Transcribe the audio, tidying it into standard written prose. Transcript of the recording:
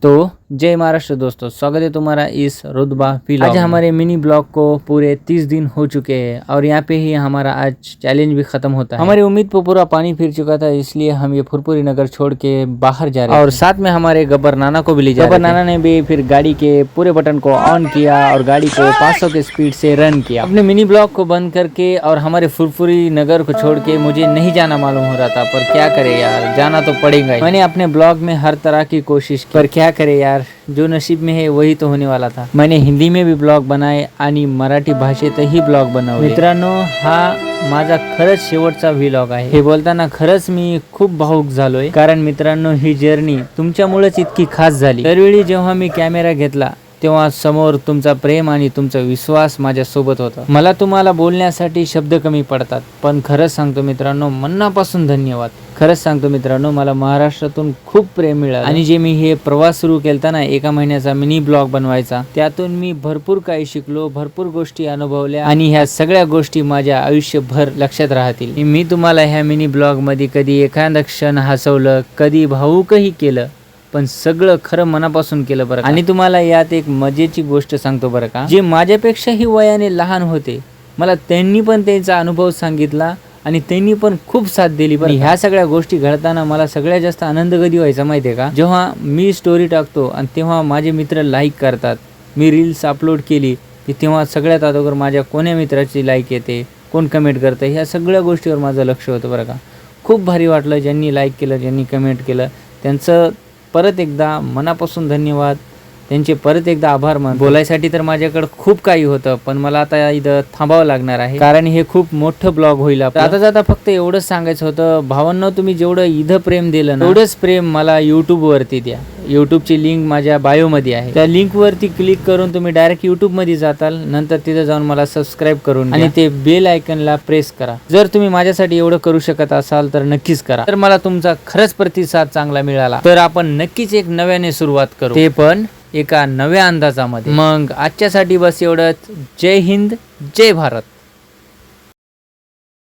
तो जय महाराष्ट्र दोस्तों, स्वागत है तुम्हारा इस रुतबा व्लॉग। आज हमारे मिनी ब्लॉग को पूरे 30 दिन हो चुके हैं और यहाँ पे ही हमारा आज चैलेंज भी खत्म होता है। हमारी उम्मीद पर पूरा पानी फिर चुका था, इसलिए हम ये फुरपुरी नगर छोड़ के बाहर जा रहे हैं और साथ में हमारे गब्बर नाना को भी ले जा रहे थे। गब्बर नाना ने भी फिर गाड़ी के पूरे बटन को ऑन किया और गाड़ी को 500 के स्पीड से रन किया। अपने मिनी ब्लॉग को बंद करके और हमारे फुरपुरी नगर को छोड़ के मुझे नहीं जाना मालूम हो रहा था, पर क्या करे यार, जाना तो पड़ेगा। मैंने अपने ब्लॉग में हर तरह की कोशिश की, पर क्या करे यार, जो नसीब में है वही तो होने वाला था। मैंने हिंदी में भी ब्लॉग बनाए आणि मराठी भाषेतही ब्लॉग बनवले। मित्रांनो, हा माझा खरंच शेवटचा व्लॉग आहे। हे बोलताना खरंच मी खूप भावुक झालोय, कारण मित्रांनो ही जर्नी तुमच्यामुळेच इतकी खास झाली। दरवेळी जेव्हा मी कॅमेरा घेतला तेव्हा समोर तुमचा प्रेम आणि तुमचा विश्वास माझ्या सोबत होता। मला तुम्हाला बोलण्यासाठी शब्द कमी पडतात, पण खरंच सांगतो मित्रांनो, मनापासून धन्यवाद। खरंच सांगतो मित्रांनो, मला महाराष्ट्रातून खूप प्रेम मिळालं आणि जे मी हे प्रवास सुरू केलता ना, 1 महिन्याचा मिनी ब्लॉग बनवायचा, त्यातून मी भरपूर काही शिकलो, भरपूर गोष्टी अनुभवल्या आणि ह्या सगळ्या गोष्टी माझ्या आयुष्यभर लक्षात राहतील। मी तुम्हाला ह्या मिनी ब्लॉग मध्ये कधी एखादा क्षण हसवलं, कधी भावुकही केलं, पण सगळं खरं मनापासून केलं बरं। आणि तुम्हाला यात एक मजेची गोष्ट सांगतो बरं का, जे माझ्यापेक्षाही वयाने लहान होते, मला त्यांनी पण त्यांचा अनुभव सांगितला आणि त्यांनी पण खूप साथ दिली। पण ह्या सगळ्या गोष्टी घडताना मला सगळ्यात जास्त आनंद कधी व्हायचा माहितीये का, जेव्हा मी स्टोरी टाकतो आणि तेव्हा माझे मित्र लाईक करतात। मी रील्स अपलोड केली की तेव्हा सगळ्यात अगोदर माझ्या कोण्या मित्राची लाईक येते, कोण कमेंट करतं, ह्या सगळ्या गोष्टीवर माझं लक्ष होतं बरं का। खूप भारी वाटलं, ज्यांनी लाईक केलं, ज्यांनी कमेंट केलं, त्यांचं परत एकदा मनापासून धन्यवाद, त्यांचे परत एकदा आभार मान। बोलायसाठी तर माझ्याकडे खूप काही होतं, पण मला आता इथं थांबावं लागणार आहे, कारण हे खूप मोठं ब्लॉग होईल। आता जाता फक्त एवढंच सांगायचं होतं, भावांनो, तुम्ही जेवढं इथं प्रेम दिलं ना, तेवढंच प्रेम मला यूट्यूब वरती द्या। यूट्यूबची लिंक माझ्या बायो मध्ये आहे, त्या लिंक वरती क्लिक करून तुम्ही डायरेक्ट यूट्यूब मध्ये जाताल, नंतर तिथे जाऊन मला सबस्क्राईब करून आणि ते बेल आयकनला प्रेस करा। जर तुम्ही माझ्यासाठी एवढं करू शकत असाल तर नक्कीच करा। तर मला तुमचा खरंच प्रतिसाद चांगला मिळाला तर आपण नक्कीच एक नव्याने सुरुवात करू, ते पण एका नव्या अंदाजामध्ये। मग आजच्यासाठी बस एवढंच। जय हिंद, जय भारत।